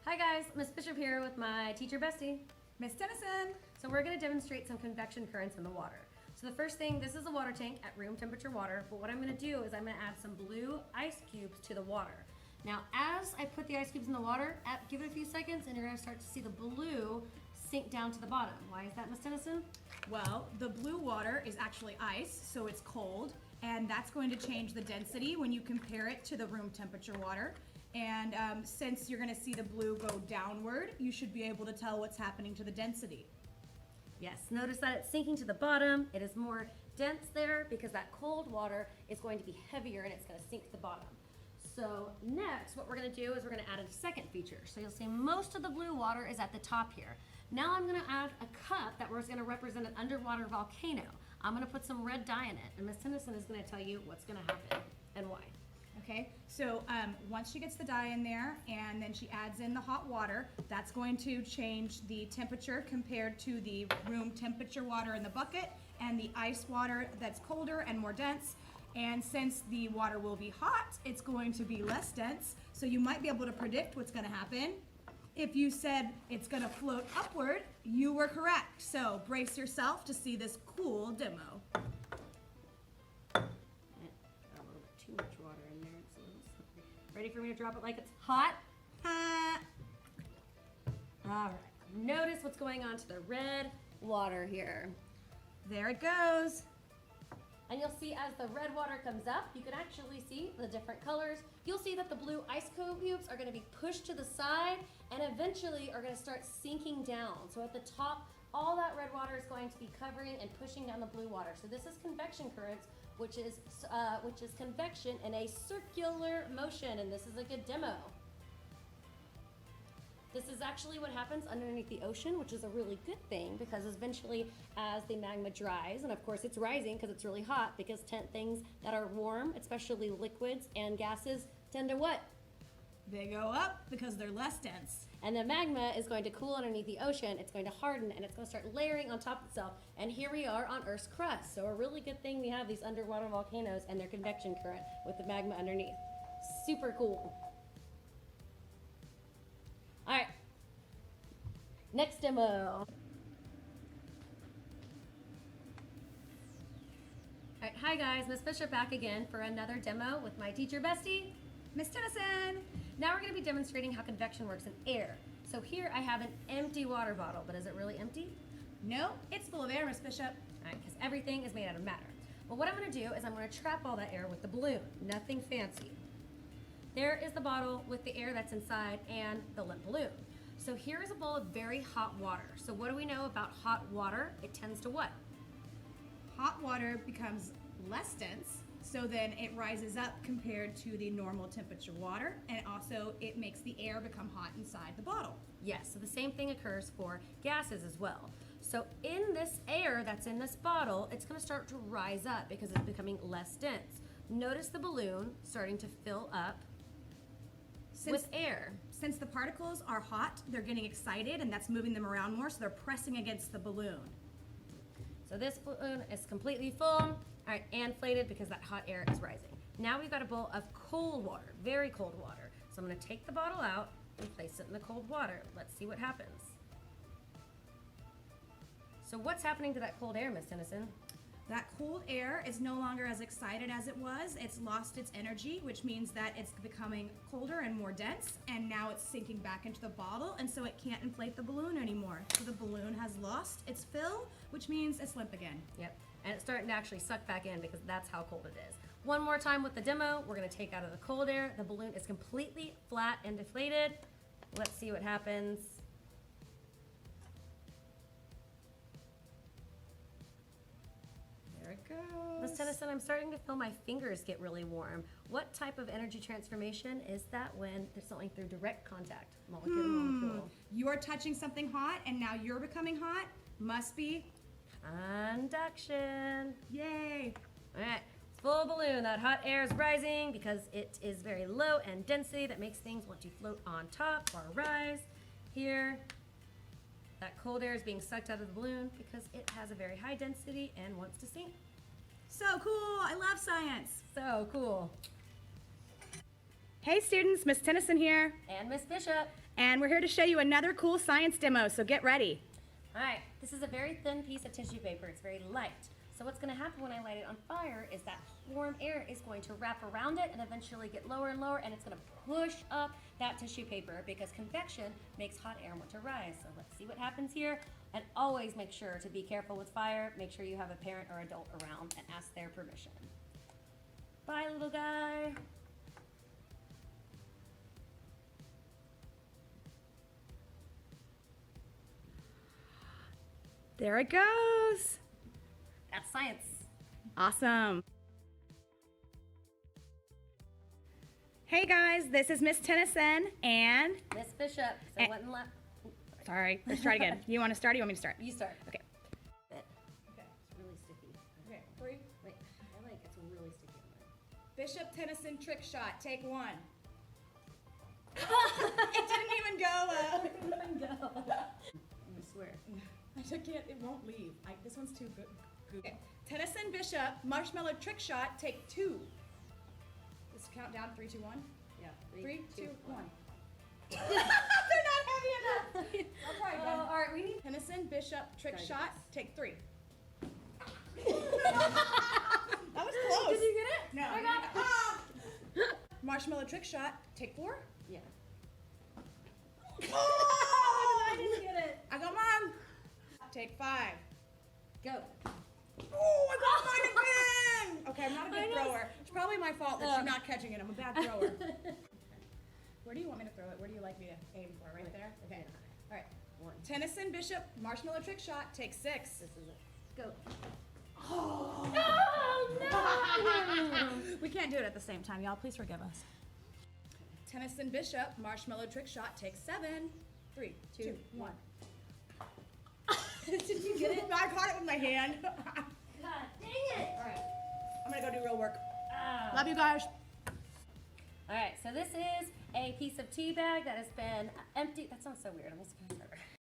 Hi guys, Miss Bishop here with my teacher bestie, Miss Tennyson. So we're going to demonstrate some convection currents in the water. So the first thing, this is a water tank at room temperature water, but what I'm going to do is I'm going to add some blue ice cubes to the water. Now as I put the ice cubes in the water, give it a few seconds and you're going to start to see the blue sink down to the bottom. Why is that, Miss Tennyson? Well, the blue water is actually ice, so it's cold, and that's going to change the density when you compare it to the room temperature water. And since you're going to see the blue go downward, you should be able to tell what's happening to the density. Yes, notice that it's sinking to the bottom. It is more dense there because that cold water is going to be heavier and it's going to sink to the bottom. So next, what we're going to do is we're going to add a second feature. So you'll see most of the blue water is at the top here. Now I'm going to add a cup that was going to represent an underwater volcano. I'm going to put some red dye in it, and Miss Tennyson is going to tell you what's going to happen and why. Okay, so once she gets the dye in there and then she adds in the hot water, that's going to change the temperature compared to the room temperature water in the bucket and the ice water that's colder and more dense. And since the water will be hot, it's going to be less dense, so you might be able to predict what's going to happen. If you said it's going to float upward, you were correct. So brace yourself to see this cool demo. Too much water in there. It's a little slippery. Ready for me to drop it like it's hot? All right. Notice what's going on to the red water here. There it goes. And you'll see as the red water comes up, you can actually see the different colors. You'll see that the blue ice cubes are going to be pushed to the side and eventually are going to start sinking down. So at the top, all that red water is going to be covering and pushing down the blue water. So this is convection currents, which is convection in a circular motion, and this is a good demo. This is actually what happens underneath the ocean, which is a really good thing because eventually as the magma dries, and of course it's rising because it's really hot, because things that are warm, especially liquids and gases, tend to what? They go up because they're less dense. And the magma is going to cool underneath the ocean, it's going to harden, and it's going to start layering on top of itself. And here we are on Earth's crust. So a really good thing we have these underwater volcanoes and their convection current with the magma underneath. Super cool. All right, next demo. All right, hi guys, Miss Bishop back again for another demo with my teacher bestie, Miss Tennyson. Now we're going to be demonstrating how convection works in air. So here I have an empty water bottle, but is it really empty? No, it's full of air, Miss Bishop. All right, because everything is made out of matter. Well, what I'm going to do is I'm going to trap all that air with the balloon. Nothing fancy. There is the bottle with the air that's inside and the limp balloon. So here is a bowl of very hot water. So what do we know about hot water? It tends to what? Hot water becomes less dense, so then it rises up compared to the normal temperature water, and also it makes the air become hot inside the bottle. Yes, so the same thing occurs for gases as well. So in this air that's in this bottle, it's going to start to rise up because it's becoming less dense. Notice the balloon starting to fill up with air. Since the particles are hot, they're getting excited, and that's moving them around more, so they're pressing against the balloon. So this balloon is completely full, all right, and inflated because that hot air is rising. Now we've got a bowl of cold water, very cold water. So I'm going to take the bottle out and place it in the cold water. Let's see what happens. So what's happening to that cold air, Miss Tennyson? That cold air is no longer as excited as it was. It's lost its energy, which means that it's becoming colder and more dense, and now it's sinking back into the bottle, and so it can't inflate the balloon anymore. So the balloon has lost its fill, which means it's limp again. Yep, and it's starting to actually suck back in because that's how cold it is. One more time with the demo, we're going to take out of the cold air. The balloon is completely flat and deflated. Let's see what happens. There it goes. Miss Tennyson, I'm starting to feel my fingers get really warm. What type of energy transformation is that when there's something through direct contact? Molecule to molecule. You are touching something hot, and now you're becoming hot. Must be Conduction. Yay. All right, full balloon. That hot air is rising because it is very low in density. That makes things want to float on top or rise. Here, that cold air is being sucked out of the balloon because it has a very high density and wants to sink. So cool. I love science. So cool. Hey students, Miss Tennyson here, And Miss Bishop. and we're here to show you another cool science demo, so get ready. All right, this is a very thin piece of tissue paper. It's very light. So what's going to happen when I light it on fire is that warm air is going to wrap around it and eventually get lower and lower, and it's going to push up that tissue paper because convection makes hot air want to rise. So let's see what happens here. And always make sure to be careful with fire. Make sure you have a parent or adult around and ask their permission. Bye, little guy. There it goes. That's science. Awesome. Hey guys, this is Miss Tennyson, and Miss Bishop. So And- what in left? sorry, let's try it again. You want to start or you want me to start? You start. Okay. Okay. It's really sticky. Okay, 3. Wait, I like it's really sticky on mine. Bishop Tennyson trick shot, take 1. It didn't even go. I swear. I can't, it won't leave. This one's too good. Okay. Tennyson Bishop marshmallow trick shot, take 2. Just count down 3, 2, 1. Yeah. 3, 2, 1. They're not heavy enough. I'll try again. All right, we need. Tennyson Bishop trick Try shot, this. take 3. That was close. Did you get it? No. I got it. Marshmallow trick shot, take 4. Yeah. Oh! I didn't get it. I got mine. Take 5. Go. Oh, I got mine again! Okay, I'm not a I good know. thrower. It's probably my fault that Ugh. she's not catching it. I'm a bad thrower. Where do you want me to throw it? Where do you like me to aim for? Right there? Okay. All right. 1. Tennyson Bishop marshmallow trick shot, take 6. This is it. Go. Oh, no! We can't do it at the same time, y'all. Please forgive us. Tennyson Bishop marshmallow trick shot, take 7. 3, 2, 1. Did you get it? I caught it with my hand. God dang it! All right. I'm gonna go do real work. Ah. Love you guys. All right, so this is a piece of tea bag that has been emptied. That sounds so weird. I'm just gonna start.